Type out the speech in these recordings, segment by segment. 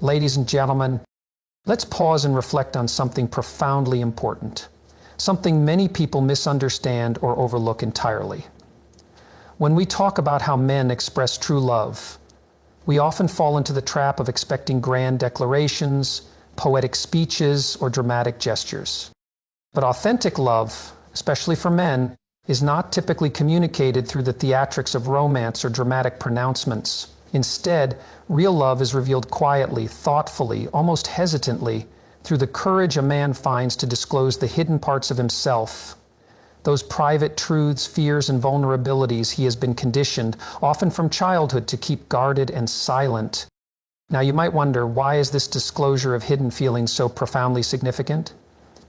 Ladies and gentlemen, let's pause and reflect on something profoundly important, something many people misunderstand or overlook entirely. When we talk about how men express true love, we often fall into the trap of expecting grand declarations, poetic speeches, or dramatic gestures. But authentic love, especially for men, is not typically communicated through the theatrics of romance or dramatic pronouncements. Instead, real love is revealed quietly, thoughtfully, almost hesitantly, through the courage a man finds to disclose the hidden parts of himself, those private truths, fears, and vulnerabilities he has been conditioned, often from childhood, to keep guarded and silent. Now you might wonder, why is this disclosure of hidden feelings so profoundly significant?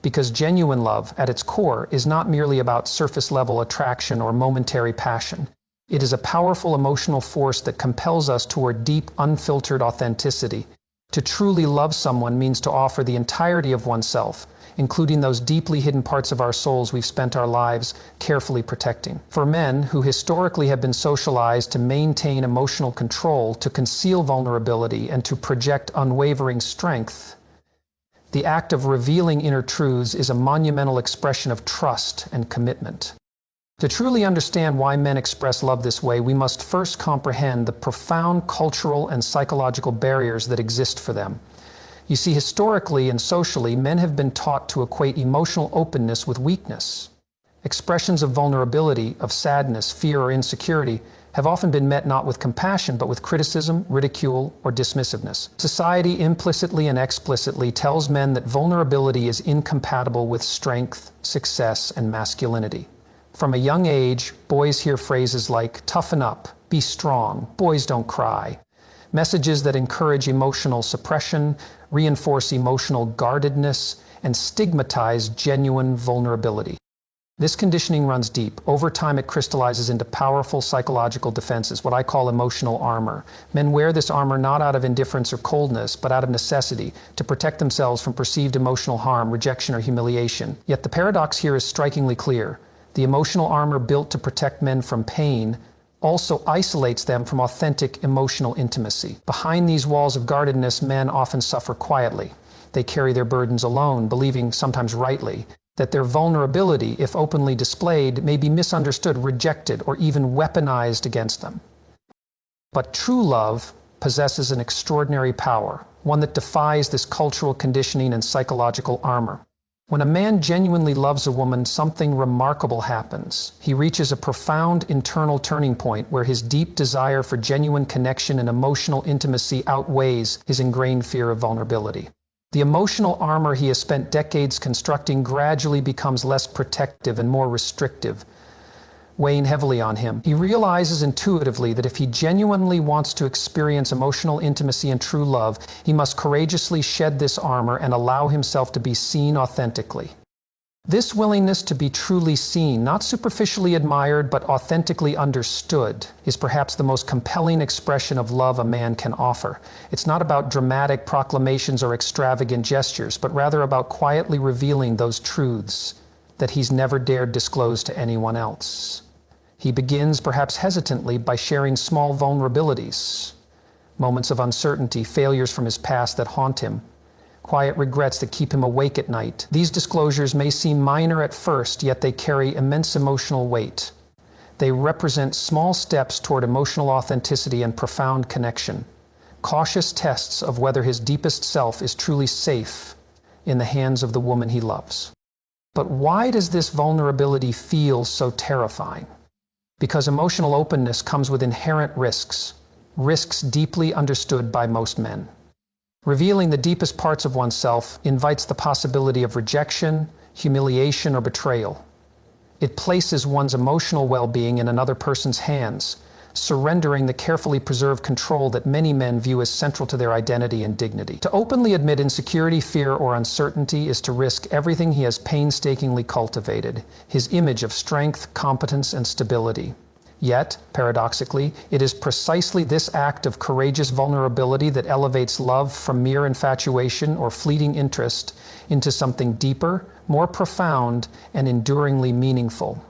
Because genuine love, at its core, is not merely about surface-level attraction or momentary passion. It is a powerful emotional force that compels us toward deep, unfiltered authenticity. To truly love someone means to offer the entirety of oneself, including those deeply hidden parts of our souls we've spent our lives carefully protecting. For men who historically have been socialized to maintain emotional control, to conceal vulnerability, and to project unwavering strength, the act of revealing inner truths is a monumental expression of trust and commitment. To truly understand why men express love this way, we must first comprehend the profound cultural and psychological barriers that exist for them. You see, historically and socially, men have been taught to equate emotional openness with weakness. Expressions of vulnerability, of sadness, fear, or insecurity have often been met not with compassion, but with criticism, ridicule, or dismissiveness. Society implicitly and explicitly tells men that vulnerability is incompatible with strength, success, and masculinity. From a young age, boys hear phrases like, "toughen up," "be strong," "boys don't cry." Messages that encourage emotional suppression, reinforce emotional guardedness, and stigmatize genuine vulnerability. This conditioning runs deep. Over time, it crystallizes into powerful psychological defenses, what I call emotional armor. Men wear this armor not out of indifference or coldness, but out of necessity, to protect themselves from perceived emotional harm, rejection, or humiliation. Yet the paradox here is strikingly clear. The emotional armor built to protect men from pain also isolates them from authentic emotional intimacy. Behind these walls of guardedness, men often suffer quietly. They carry their burdens alone, believing, sometimes rightly, that their vulnerability, if openly displayed, may be misunderstood, rejected, or even weaponized against them. But true love possesses an extraordinary power, one that defies this cultural conditioning and psychological armor. When a man genuinely loves a woman, something remarkable happens. He reaches a profound internal turning point where his deep desire for genuine connection and emotional intimacy outweighs his ingrained fear of vulnerability. The emotional armor he has spent decades constructing gradually becomes less protective and more restrictive, weighing heavily on him. He realizes intuitively that if he genuinely wants to experience emotional intimacy and true love, he must courageously shed this armor and allow himself to be seen authentically. This willingness to be truly seen, not superficially admired but authentically understood, is perhaps the most compelling expression of love a man can offer. It's not about dramatic proclamations or extravagant gestures, but rather about quietly revealing those truths that he's never dared disclose to anyone else. He begins, perhaps hesitantly, by sharing small vulnerabilities, moments of uncertainty, failures from his past that haunt him, quiet regrets that keep him awake at night. These disclosures may seem minor at first, yet they carry immense emotional weight. They represent small steps toward emotional authenticity and profound connection, cautious tests of whether his deepest self is truly safe in the hands of the woman he loves. But why does this vulnerability feel so terrifying? Because emotional openness comes with inherent risks, risks deeply understood by most men. Revealing the deepest parts of oneself invites the possibility of rejection, humiliation, or betrayal. It places one's emotional well-being in another person's hands, surrendering the carefully preserved control that many men view as central to their identity and dignity. To openly admit insecurity, fear, or uncertainty is to risk everything he has painstakingly cultivated, his image of strength, competence, and stability. Yet, paradoxically, it is precisely this act of courageous vulnerability that elevates love from mere infatuation or fleeting interest into something deeper, more profound, and enduringly meaningful.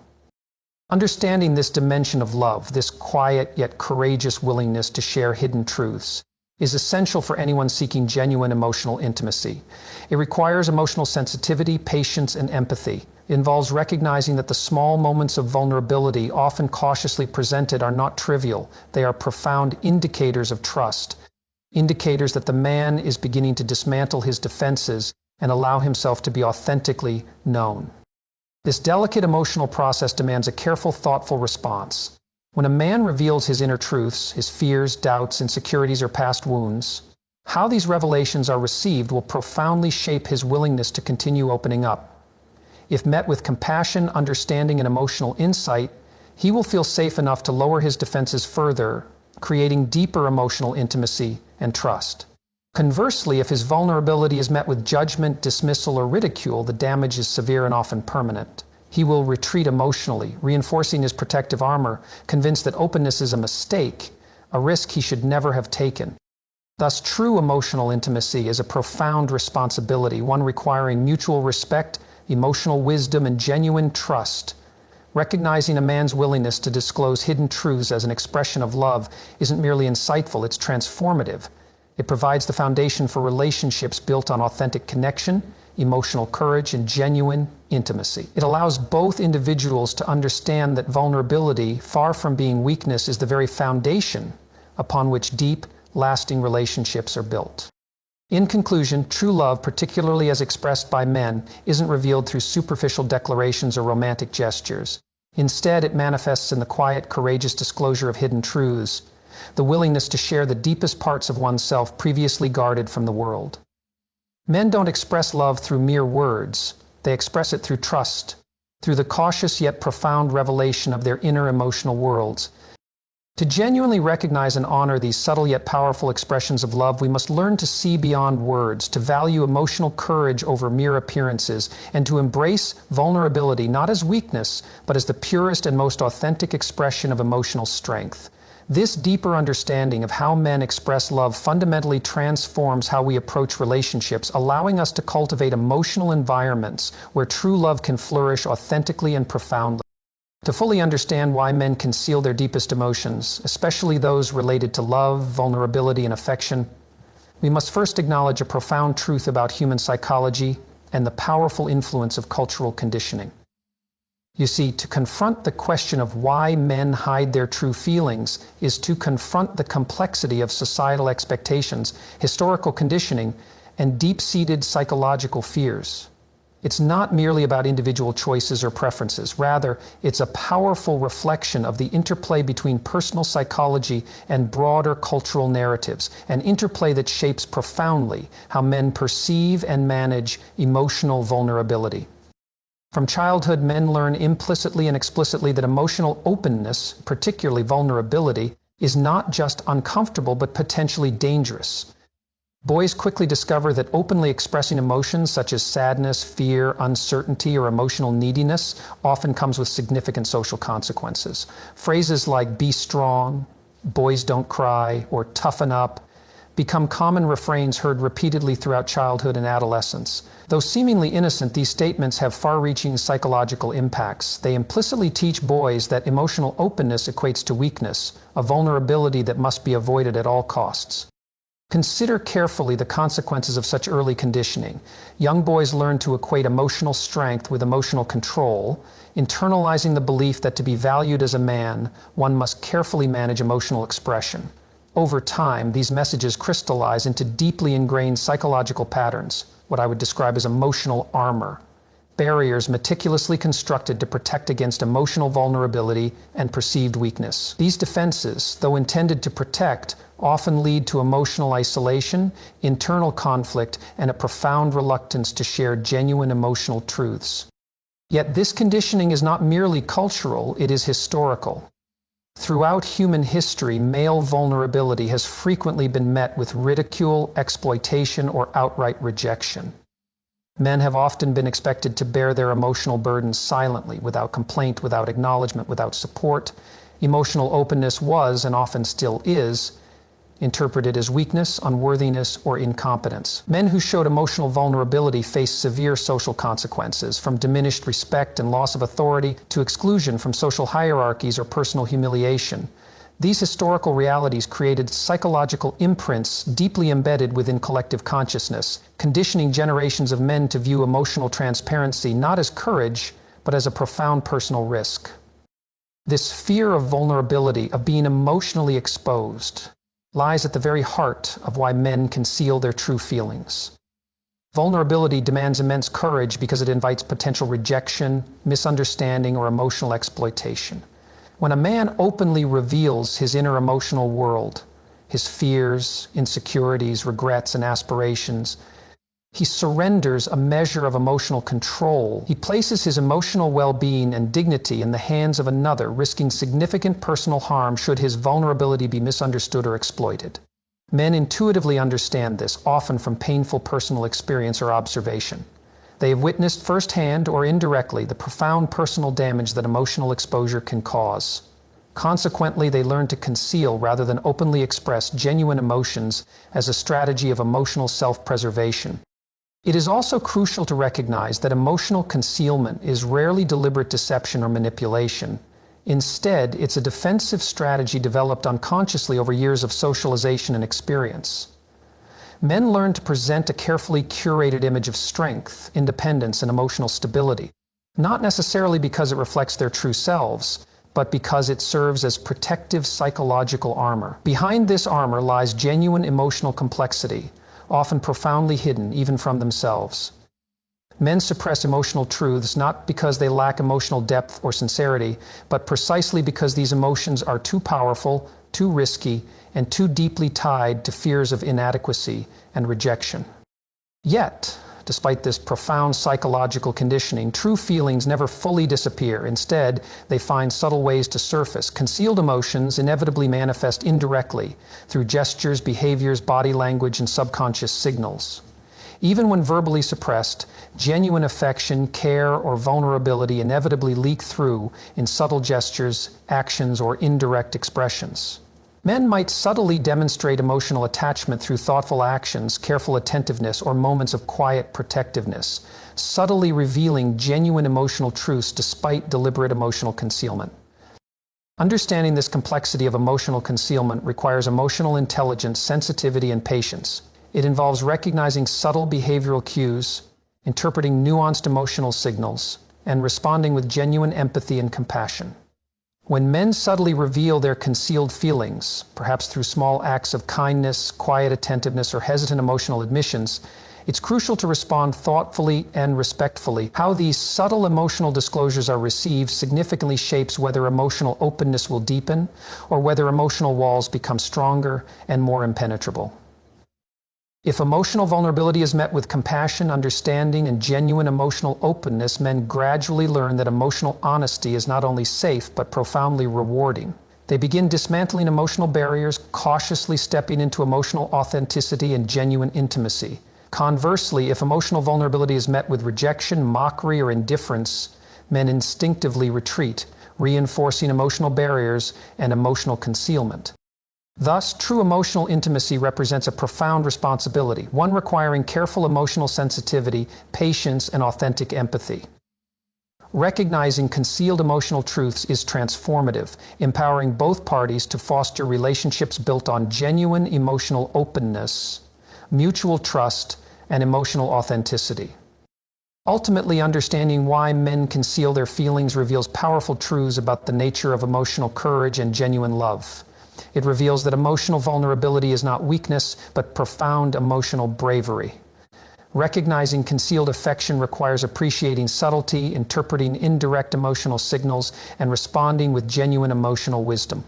Understanding this dimension of love, this quiet yet courageous willingness to share hidden truths, is essential for anyone seeking genuine emotional intimacy. It requires emotional sensitivity, patience, and empathy. It involves recognizing that the small moments of vulnerability, often cautiously presented, are not trivial. They are profound indicators of trust, indicators that the man is beginning to dismantle his defenses and allow himself to be authentically known. This delicate emotional process demands a careful, thoughtful response. When a man reveals his inner truths, his fears, doubts, insecurities, or past wounds, how these revelations are received will profoundly shape his willingness to continue opening up. If met with compassion, understanding, and emotional insight, he will feel safe enough to lower his defenses further, creating deeper emotional intimacy and trust. Conversely, if his vulnerability is met with judgment, dismissal, or ridicule, the damage is severe and often permanent. He will retreat emotionally, reinforcing his protective armor, convinced that openness is a mistake, a risk he should never have taken. Thus, true emotional intimacy is a profound responsibility, one requiring mutual respect, emotional wisdom, and genuine trust. Recognizing a man's willingness to disclose hidden truths as an expression of love isn't merely insightful, it's transformative. It provides the foundation for relationships built on authentic connection, emotional courage, and genuine intimacy. It allows both individuals to understand that vulnerability, far from being weakness, is the very foundation upon which deep, lasting relationships are built. In conclusion, true love, particularly as expressed by men, isn't revealed through superficial declarations or romantic gestures. Instead, it manifests in the quiet, courageous disclosure of hidden truths, the willingness to share the deepest parts of oneself previously guarded from the world. Men don't express love through mere words. They express it through trust, through the cautious yet profound revelation of their inner emotional worlds. To genuinely recognize and honor these subtle yet powerful expressions of love, we must learn to see beyond words, to value emotional courage over mere appearances, and to embrace vulnerability not as weakness, but as the purest and most authentic expression of emotional strength. This deeper understanding of how men express love fundamentally transforms how we approach relationships, allowing us to cultivate emotional environments where true love can flourish authentically and profoundly. To fully understand why men conceal their deepest emotions, especially those related to love, vulnerability, and affection, we must first acknowledge a profound truth about human psychology and the powerful influence of cultural conditioning. You see, to confront the question of why men hide their true feelings is to confront the complexity of societal expectations, historical conditioning, and deep-seated psychological fears. It's not merely about individual choices or preferences. Rather, it's a powerful reflection of the interplay between personal psychology and broader cultural narratives, an interplay that shapes profoundly how men perceive and manage emotional vulnerability. From childhood, men learn implicitly and explicitly that emotional openness, particularly vulnerability, is not just uncomfortable but potentially dangerous. Boys quickly discover that openly expressing emotions such as sadness, fear, uncertainty, or emotional neediness often comes with significant social consequences. Phrases like "be strong," "boys don't cry," or "toughen up" become common refrains heard repeatedly throughout childhood and adolescence. Though seemingly innocent, these statements have far-reaching psychological impacts. They implicitly teach boys that emotional openness equates to weakness, a vulnerability that must be avoided at all costs. Consider carefully the consequences of such early conditioning. Young boys learn to equate emotional strength with emotional control, internalizing the belief that to be valued as a man, one must carefully manage emotional expression. Over time, these messages crystallize into deeply ingrained psychological patterns, what I would describe as emotional armor, barriers meticulously constructed to protect against emotional vulnerability and perceived weakness. These defenses, though intended to protect, often lead to emotional isolation, internal conflict, and a profound reluctance to share genuine emotional truths. Yet this conditioning is not merely cultural, it is historical. Throughout human history, male vulnerability has frequently been met with ridicule, exploitation, or outright rejection. Men have often been expected to bear their emotional burdens silently, without complaint, without acknowledgement, without support. Emotional openness was, and often still is, interpreted as weakness, unworthiness, or incompetence. Men who showed emotional vulnerability faced severe social consequences, from diminished respect and loss of authority to exclusion from social hierarchies or personal humiliation. These historical realities created psychological imprints deeply embedded within collective consciousness, conditioning generations of men to view emotional transparency not as courage, but as a profound personal risk. This fear of vulnerability, of being emotionally exposed, lies at the very heart of why men conceal their true feelings. Vulnerability demands immense courage because it invites potential rejection, misunderstanding, or emotional exploitation. When a man openly reveals his inner emotional world, his fears, insecurities, regrets, and aspirations, he surrenders a measure of emotional control. He places his emotional well-being and dignity in the hands of another, risking significant personal harm should his vulnerability be misunderstood or exploited. Men intuitively understand this, often from painful personal experience or observation. They have witnessed firsthand or indirectly the profound personal damage that emotional exposure can cause. Consequently, they learn to conceal rather than openly express genuine emotions as a strategy of emotional self-preservation. It is also crucial to recognize that emotional concealment is rarely deliberate deception or manipulation. Instead, it's a defensive strategy developed unconsciously over years of socialization and experience. Men learn to present a carefully curated image of strength, independence, and emotional stability, not necessarily because it reflects their true selves, but because it serves as protective psychological armor. Behind this armor lies genuine emotional complexity, often profoundly hidden even from themselves. Men suppress emotional truths not because they lack emotional depth or sincerity, but precisely because these emotions are too powerful, too risky, and too deeply tied to fears of inadequacy and rejection. Yet, despite this profound psychological conditioning, true feelings never fully disappear. Instead, they find subtle ways to surface. Concealed emotions inevitably manifest indirectly through gestures, behaviors, body language, and subconscious signals. Even when verbally suppressed, genuine affection, care, or vulnerability inevitably leak through in subtle gestures, actions, or indirect expressions. Men might subtly demonstrate emotional attachment through thoughtful actions, careful attentiveness, or moments of quiet protectiveness, subtly revealing genuine emotional truths despite deliberate emotional concealment. Understanding this complexity of emotional concealment requires emotional intelligence, sensitivity, and patience. It involves recognizing subtle behavioral cues, interpreting nuanced emotional signals, and responding with genuine empathy and compassion. When men subtly reveal their concealed feelings, perhaps through small acts of kindness, quiet attentiveness, or hesitant emotional admissions, it's crucial to respond thoughtfully and respectfully. How these subtle emotional disclosures are received significantly shapes whether emotional openness will deepen or whether emotional walls become stronger and more impenetrable. If emotional vulnerability is met with compassion, understanding, and genuine emotional openness, men gradually learn that emotional honesty is not only safe, but profoundly rewarding. They begin dismantling emotional barriers, cautiously stepping into emotional authenticity and genuine intimacy. Conversely, if emotional vulnerability is met with rejection, mockery, or indifference, men instinctively retreat, reinforcing emotional barriers and emotional concealment. Thus, true emotional intimacy represents a profound responsibility, one requiring careful emotional sensitivity, patience, and authentic empathy. Recognizing concealed emotional truths is transformative, empowering both parties to foster relationships built on genuine emotional openness, mutual trust, and emotional authenticity. Ultimately, understanding why men conceal their feelings reveals powerful truths about the nature of emotional courage and genuine love. It reveals that emotional vulnerability is not weakness, but profound emotional bravery. Recognizing concealed affection requires appreciating subtlety, interpreting indirect emotional signals, and responding with genuine emotional wisdom.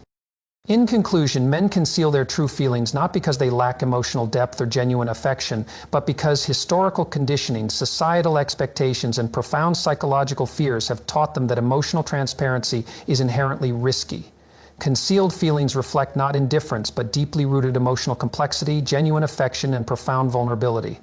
In conclusion, men conceal their true feelings not because they lack emotional depth or genuine affection, but because historical conditioning, societal expectations, and profound psychological fears have taught them that emotional transparency is inherently risky. Concealed feelings reflect not indifference, but deeply rooted emotional complexity, genuine affection, and profound vulnerability.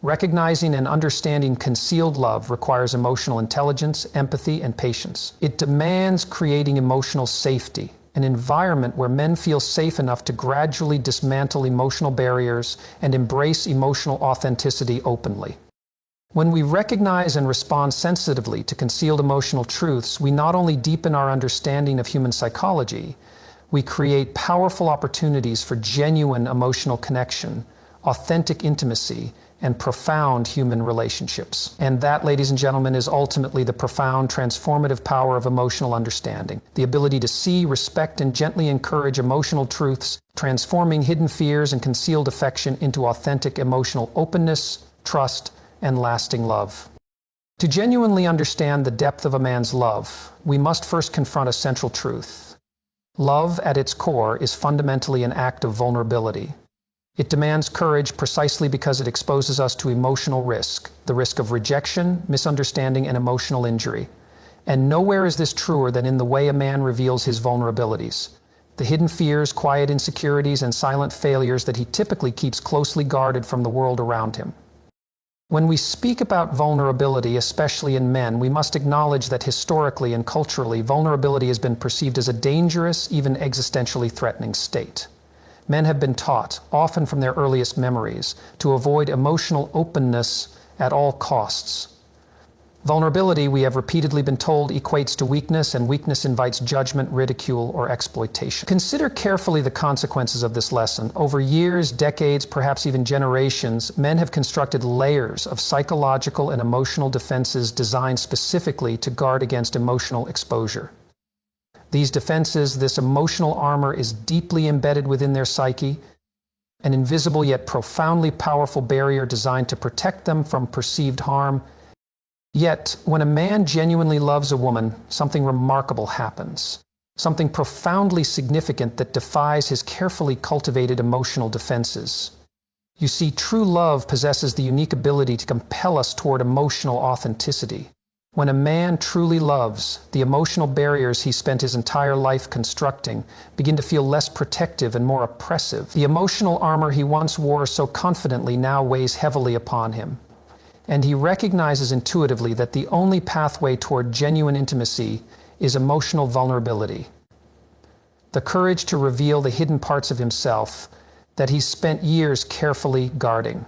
Recognizing and understanding concealed love requires emotional intelligence, empathy, and patience. It demands creating emotional safety, an environment where men feel safe enough to gradually dismantle emotional barriers and embrace emotional authenticity openly. When we recognize and respond sensitively to concealed emotional truths, we not only deepen our understanding of human psychology, we create powerful opportunities for genuine emotional connection, authentic intimacy, and profound human relationships. And that, ladies and gentlemen, is ultimately the profound transformative power of emotional understanding. The ability to see, respect, and gently encourage emotional truths, transforming hidden fears and concealed affection into authentic emotional openness, trust, and lasting love. To genuinely understand the depth of a man's love, we must first confront a central truth. Love, at its core, is fundamentally an act of vulnerability. It demands courage precisely because it exposes us to emotional risk, the risk of rejection, misunderstanding, and emotional injury. And nowhere is this truer than in the way a man reveals his vulnerabilities, the hidden fears, quiet insecurities, and silent failures that he typically keeps closely guarded from the world around him. When we speak about vulnerability, especially in men, we must acknowledge that historically and culturally, vulnerability has been perceived as a dangerous, even existentially threatening state. Men have been taught, often from their earliest memories, to avoid emotional openness at all costs. Vulnerability, we have repeatedly been told, equates to weakness, and weakness invites judgment, ridicule, or exploitation. Consider carefully the consequences of this lesson. Over years, decades, perhaps even generations, men have constructed layers of psychological and emotional defenses designed specifically to guard against emotional exposure. These defenses, this emotional armor, is deeply embedded within their psyche, an invisible yet profoundly powerful barrier designed to protect them from perceived harm. Yet, when a man genuinely loves a woman, something remarkable happens, something profoundly significant that defies his carefully cultivated emotional defenses. You see, true love possesses the unique ability to compel us toward emotional authenticity. When a man truly loves, the emotional barriers he spent his entire life constructing begin to feel less protective and more oppressive. The emotional armor he once wore so confidently now weighs heavily upon him. And he recognizes intuitively that the only pathway toward genuine intimacy is emotional vulnerability. The courage to reveal the hidden parts of himself that he's spent years carefully guarding.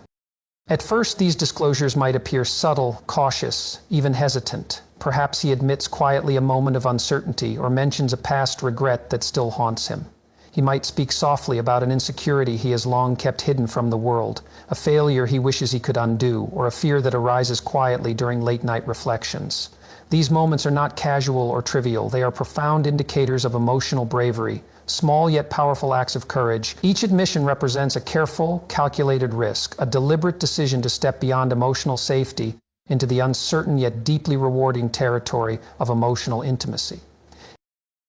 At first, these disclosures might appear subtle, cautious, even hesitant. Perhaps he admits quietly a moment of uncertainty or mentions a past regret that still haunts him. He might speak softly about an insecurity he has long kept hidden from the world, a failure he wishes he could undo, or a fear that arises quietly during late-night reflections. These moments are not casual or trivial. They are profound indicators of emotional bravery, small yet powerful acts of courage. Each admission represents a careful, calculated risk, a deliberate decision to step beyond emotional safety into the uncertain yet deeply rewarding territory of emotional intimacy.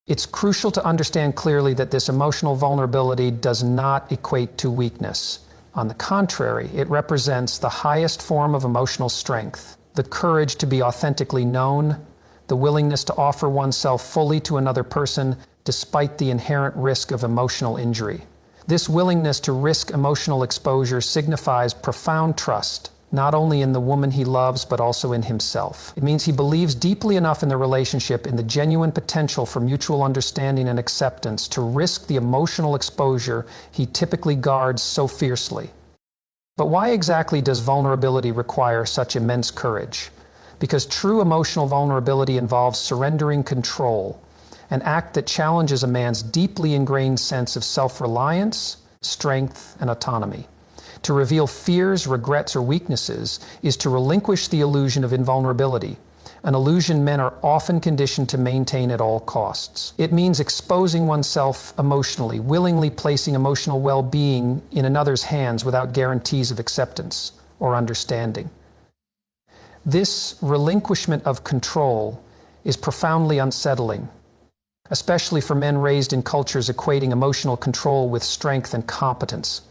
It's crucial to understand clearly that this emotional vulnerability does not equate to weakness. On the contrary, it represents the highest form of emotional strength, the courage to be authentically known, the willingness to offer oneself fully to another person despite the inherent risk of emotional injury. This willingness to risk emotional exposure signifies profound trust, not only in the woman he loves, but also in himself. It means he believes deeply enough in the relationship, in the genuine potential for mutual understanding and acceptance, to risk the emotional exposure he typically guards so fiercely. But why exactly does vulnerability require such immense courage? Because true emotional vulnerability involves surrendering control, an act that challenges a man's deeply ingrained sense of self-reliance, strength, and autonomy. To reveal fears, regrets, or weaknesses is to relinquish the illusion of invulnerability, an illusion men are often conditioned to maintain at all costs. It means exposing oneself emotionally, willingly placing emotional well-being in another's hands without guarantees of acceptance or understanding. This relinquishment of control is profoundly unsettling, especially for men raised in cultures equating emotional control with strength and competence.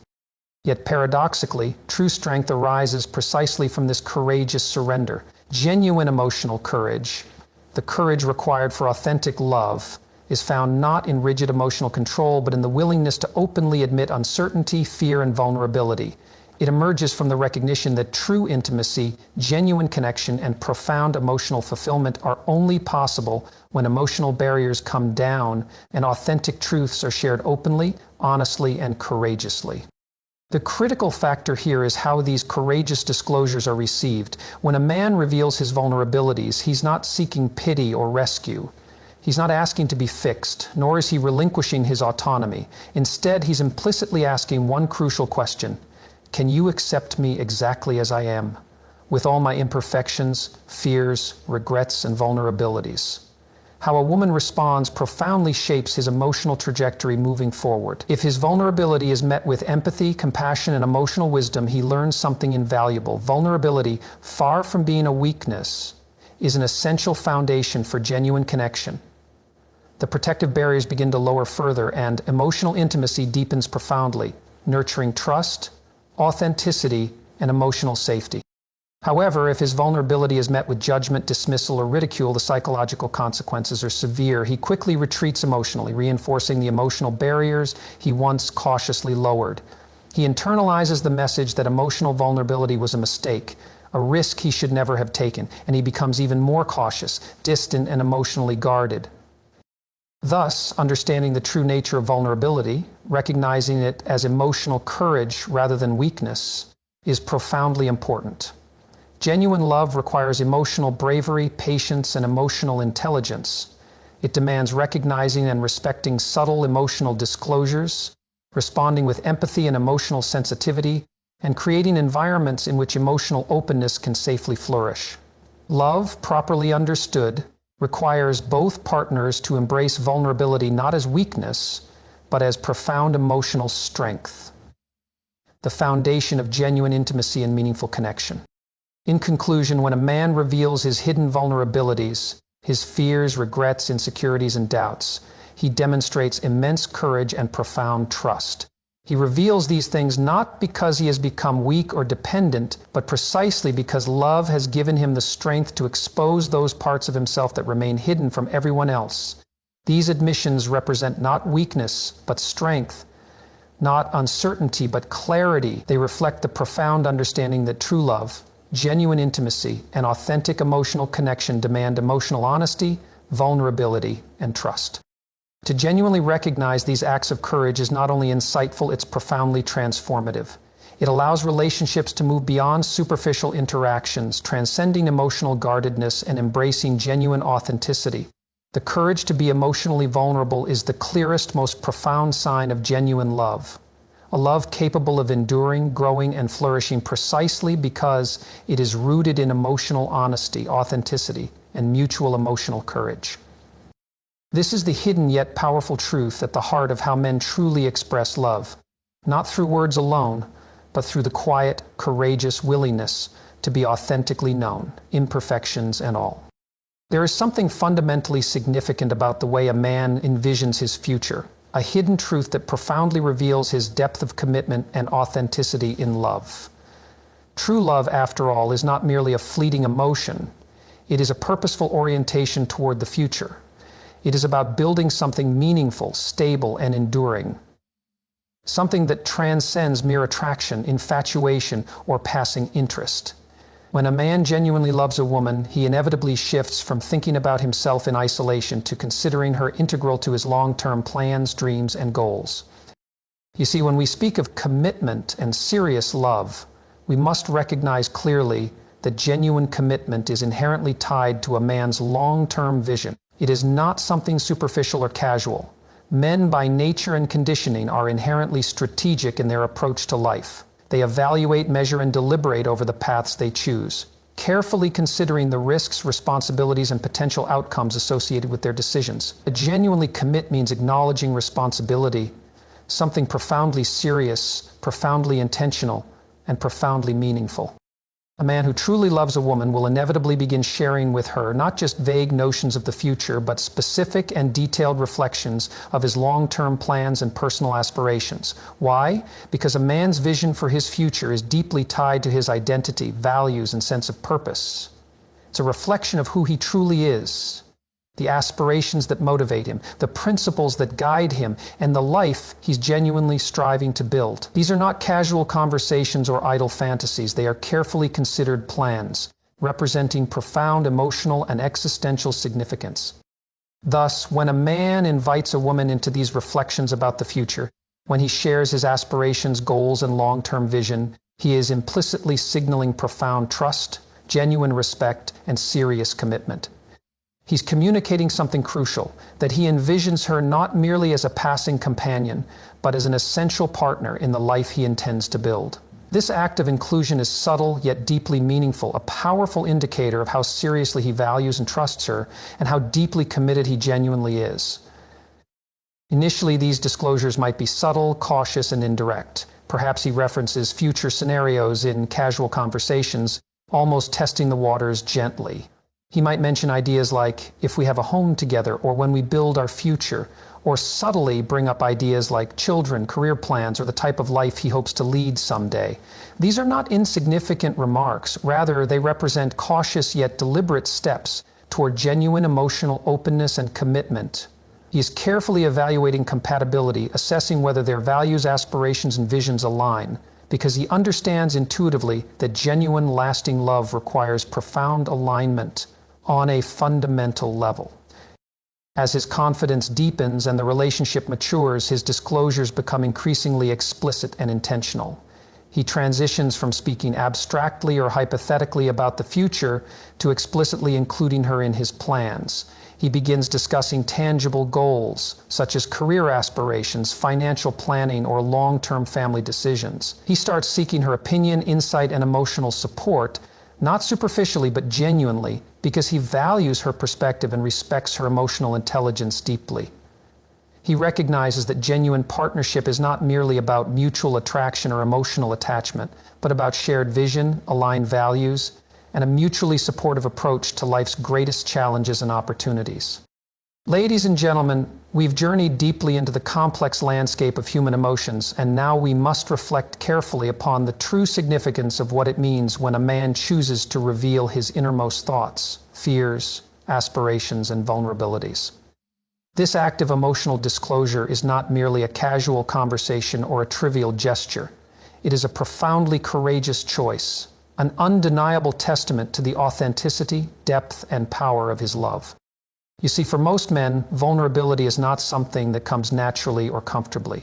Yet paradoxically, true strength arises precisely from this courageous surrender. Genuine emotional courage, the courage required for authentic love, is found not in rigid emotional control, but in the willingness to openly admit uncertainty, fear, and vulnerability. It emerges from the recognition that true intimacy, genuine connection, and profound emotional fulfillment are only possible when emotional barriers come down and authentic truths are shared openly, honestly, and courageously. The critical factor here is how these courageous disclosures are received. When a man reveals his vulnerabilities, he's not seeking pity or rescue. He's not asking to be fixed, nor is he relinquishing his autonomy. Instead, he's implicitly asking one crucial question: can you accept me exactly as I am, with all my imperfections, fears, regrets, and vulnerabilities? How a woman responds profoundly shapes his emotional trajectory moving forward. If his vulnerability is met with empathy, compassion, and emotional wisdom, he learns something invaluable. Vulnerability, far from being a weakness, is an essential foundation for genuine connection. The protective barriers begin to lower further, and emotional intimacy deepens profoundly, nurturing trust, authenticity, and emotional safety. However, if his vulnerability is met with judgment, dismissal, or ridicule, the psychological consequences are severe. He quickly retreats emotionally, reinforcing the emotional barriers he once cautiously lowered. He internalizes the message that emotional vulnerability was a mistake, a risk he should never have taken, and he becomes even more cautious, distant, and emotionally guarded. Thus, understanding the true nature of vulnerability, recognizing it as emotional courage rather than weakness, is profoundly important. Genuine love requires emotional bravery, patience, and emotional intelligence. It demands recognizing and respecting subtle emotional disclosures, responding with empathy and emotional sensitivity, and creating environments in which emotional openness can safely flourish. Love, properly understood, requires both partners to embrace vulnerability not as weakness, but as profound emotional strength, the foundation of genuine intimacy and meaningful connection. In conclusion, when a man reveals his hidden vulnerabilities, his fears, regrets, insecurities, and doubts, he demonstrates immense courage and profound trust. He reveals these things not because he has become weak or dependent, but precisely because love has given him the strength to expose those parts of himself that remain hidden from everyone else. These admissions represent not weakness, but strength, not uncertainty, but clarity. They reflect the profound understanding that true love, genuine intimacy, and authentic emotional connection demand emotional honesty, vulnerability, and trust. To genuinely recognize these acts of courage is not only insightful, it's profoundly transformative. It allows relationships to move beyond superficial interactions, transcending emotional guardedness and embracing genuine authenticity. The courage to be emotionally vulnerable is the clearest, most profound sign of genuine love. A love capable of enduring, growing, and flourishing precisely because it is rooted in emotional honesty, authenticity, and mutual emotional courage. This is the hidden yet powerful truth at the heart of how men truly express love, not through words alone, but through the quiet, courageous willingness to be authentically known, imperfections and all. There is something fundamentally significant about the way a man envisions his future, a hidden truth that profoundly reveals his depth of commitment and authenticity in love. True love, after all, is not merely a fleeting emotion. It is a purposeful orientation toward the future. It is about building something meaningful, stable, and enduring. Something that transcends mere attraction, infatuation, or passing interest. When a man genuinely loves a woman, he inevitably shifts from thinking about himself in isolation to considering her integral to his long-term plans, dreams, and goals. You see, when we speak of commitment and serious love, we must recognize clearly that genuine commitment is inherently tied to a man's long-term vision. It is not something superficial or casual. Men by nature and conditioning are inherently strategic in their approach to life. They evaluate, measure, and deliberate over the paths they choose, carefully considering the risks, responsibilities, and potential outcomes associated with their decisions. To genuinely commit means acknowledging responsibility, something profoundly serious, profoundly intentional, and profoundly meaningful. A man who truly loves a woman will inevitably begin sharing with her not just vague notions of the future, but specific and detailed reflections of his long-term plans and personal aspirations. Why? Because a man's vision for his future is deeply tied to his identity, values, and sense of purpose. It's a reflection of who he truly is, the aspirations that motivate him, the principles that guide him, and the life he's genuinely striving to build. These are not casual conversations or idle fantasies. They are carefully considered plans, representing profound emotional and existential significance. Thus, when a man invites a woman into these reflections about the future, when he shares his aspirations, goals, and long-term vision, he is implicitly signaling profound trust, genuine respect, and serious commitment. He's communicating something crucial, that he envisions her not merely as a passing companion, but as an essential partner in the life he intends to build. This act of inclusion is subtle yet deeply meaningful, a powerful indicator of how seriously he values and trusts her, and how deeply committed he genuinely is. Initially, these disclosures might be subtle, cautious, and indirect. Perhaps he references future scenarios in casual conversations, almost testing the waters gently. He might mention ideas like, if we have a home together, or when we build our future, or subtly bring up ideas like children, career plans, or the type of life he hopes to lead someday. These are not insignificant remarks. Rather, they represent cautious yet deliberate steps toward genuine emotional openness and commitment. He is carefully evaluating compatibility, assessing whether their values, aspirations, and visions align, because he understands intuitively that genuine, lasting love requires profound alignment on a fundamental level. As his confidence deepens and the relationship matures, his disclosures become increasingly explicit and intentional. He transitions from speaking abstractly or hypothetically about the future to explicitly including her in his plans. He begins discussing tangible goals, such as career aspirations, financial planning, or long-term family decisions. He starts seeking her opinion, insight, and emotional support, not superficially but genuinely, because he values her perspective and respects her emotional intelligence deeply. He recognizes that genuine partnership is not merely about mutual attraction or emotional attachment, but about shared vision, aligned values, and a mutually supportive approach to life's greatest challenges and opportunities. Ladies and gentlemen, we've journeyed deeply into the complex landscape of human emotions, and now we must reflect carefully upon the true significance of what it means when a man chooses to reveal his innermost thoughts, fears, aspirations, and vulnerabilities. This act of emotional disclosure is not merely a casual conversation or a trivial gesture. It is a profoundly courageous choice, an undeniable testament to the authenticity, depth, and power of his love. You see, for most men, vulnerability is not something that comes naturally or comfortably.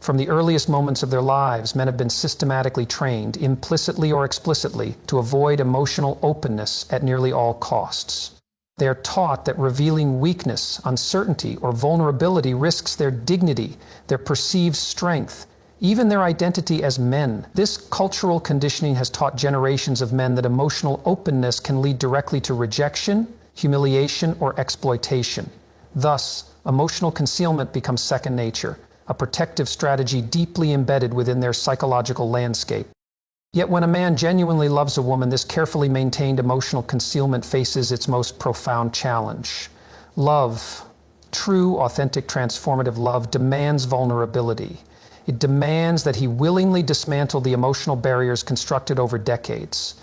From the earliest moments of their lives, men have been systematically trained, implicitly or explicitly, to avoid emotional openness at nearly all costs. They are taught that revealing weakness, uncertainty, or vulnerability risks their dignity, their perceived strength, even their identity as men. This cultural conditioning has taught generations of men that emotional openness can lead directly to rejection, humiliation, or exploitation. Thus, emotional concealment becomes second nature, a protective strategy deeply embedded within their psychological landscape. Yet when a man genuinely loves a woman, this carefully maintained emotional concealment faces its most profound challenge. Love, true, authentic, transformative love, demands vulnerability. It demands that he willingly dismantle the emotional barriers constructed over decades.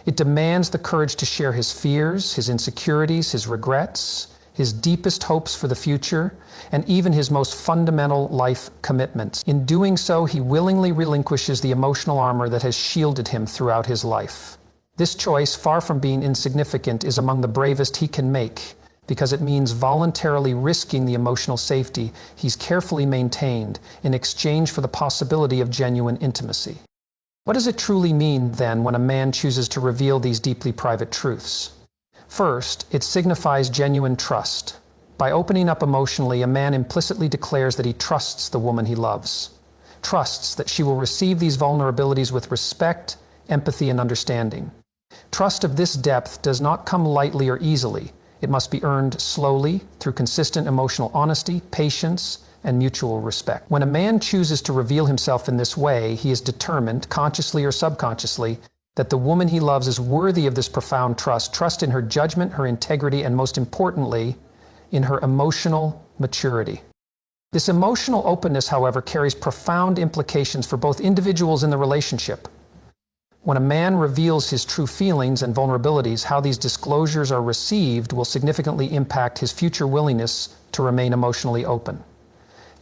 It demands the courage to share his fears, his insecurities, his regrets, his deepest hopes for the future, and even his most fundamental life commitments. In doing so, he willingly relinquishes the emotional armor that has shielded him throughout his life. This choice, far from being insignificant, is among the bravest he can make, because it means voluntarily risking the emotional safety he's carefully maintained in exchange for the possibility of genuine intimacy. What does it truly mean, then, when a man chooses to reveal these deeply private truths? First, it signifies genuine trust. By opening up emotionally, a man implicitly declares that he trusts the woman he loves, trusts that she will receive these vulnerabilities with respect, empathy, and understanding. Trust of this depth does not come lightly or easily. It must be earned slowly through consistent emotional honesty, patience, and mutual respect. When a man chooses to reveal himself in this way, he is determined, consciously or subconsciously, that the woman he loves is worthy of this profound trust in her judgment, her integrity, and most importantly, in her emotional maturity. This emotional openness, however, carries profound implications for both individuals in the relationship. When a man reveals his true feelings and vulnerabilities, how these disclosures are received will significantly impact his future willingness to remain emotionally open.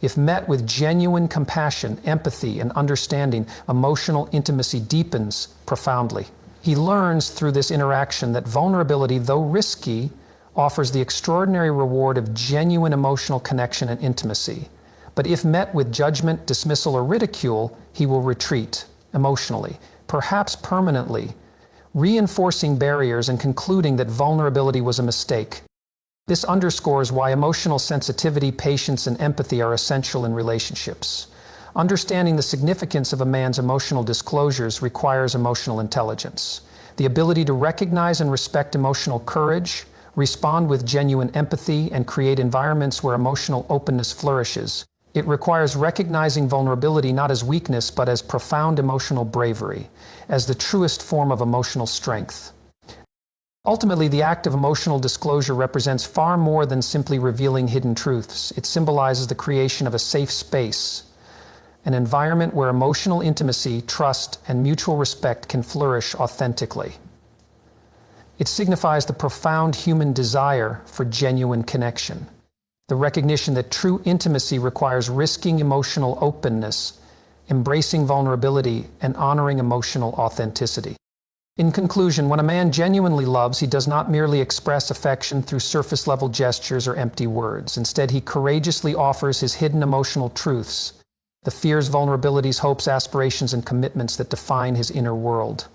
If met with genuine compassion, empathy, and understanding, emotional intimacy deepens profoundly. He learns through this interaction that vulnerability, though risky, offers the extraordinary reward of genuine emotional connection and intimacy. But if met with judgment, dismissal, or ridicule, he will retreat emotionally, perhaps permanently, reinforcing barriers and concluding that vulnerability was a mistake. This underscores why emotional sensitivity, patience, and empathy are essential in relationships. Understanding the significance of a man's emotional disclosures requires emotional intelligence, the ability to recognize and respect emotional courage, respond with genuine empathy, and create environments where emotional openness flourishes. It requires recognizing vulnerability not as weakness but as profound emotional bravery, as the truest form of emotional strength. Ultimately, the act of emotional disclosure represents far more than simply revealing hidden truths. It symbolizes the creation of a safe space, an environment where emotional intimacy, trust, and mutual respect can flourish authentically. It signifies the profound human desire for genuine connection, the recognition that true intimacy requires risking emotional openness, embracing vulnerability, and honoring emotional authenticity. In conclusion, when a man genuinely loves, he does not merely express affection through surface-level gestures or empty words. Instead, he courageously offers his hidden emotional truths, the fears, vulnerabilities, hopes, aspirations, and commitments that define his inner world.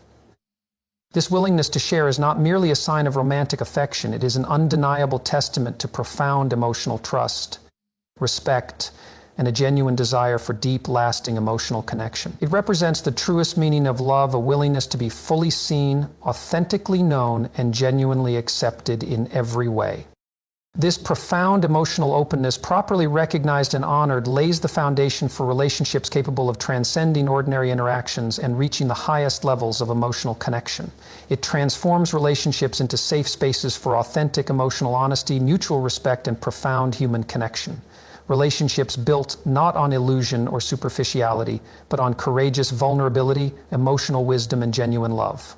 This willingness to share is not merely a sign of romantic affection, it is an undeniable testament to profound emotional trust, respect, and a genuine desire for deep, lasting emotional connection. It represents the truest meaning of love, a willingness to be fully seen, authentically known, and genuinely accepted in every way. This profound emotional openness, properly recognized and honored, lays the foundation for relationships capable of transcending ordinary interactions and reaching the highest levels of emotional connection. It transforms relationships into safe spaces for authentic emotional honesty, mutual respect, and profound human connection. Relationships built not on illusion or superficiality, but on courageous vulnerability, emotional wisdom, and genuine love.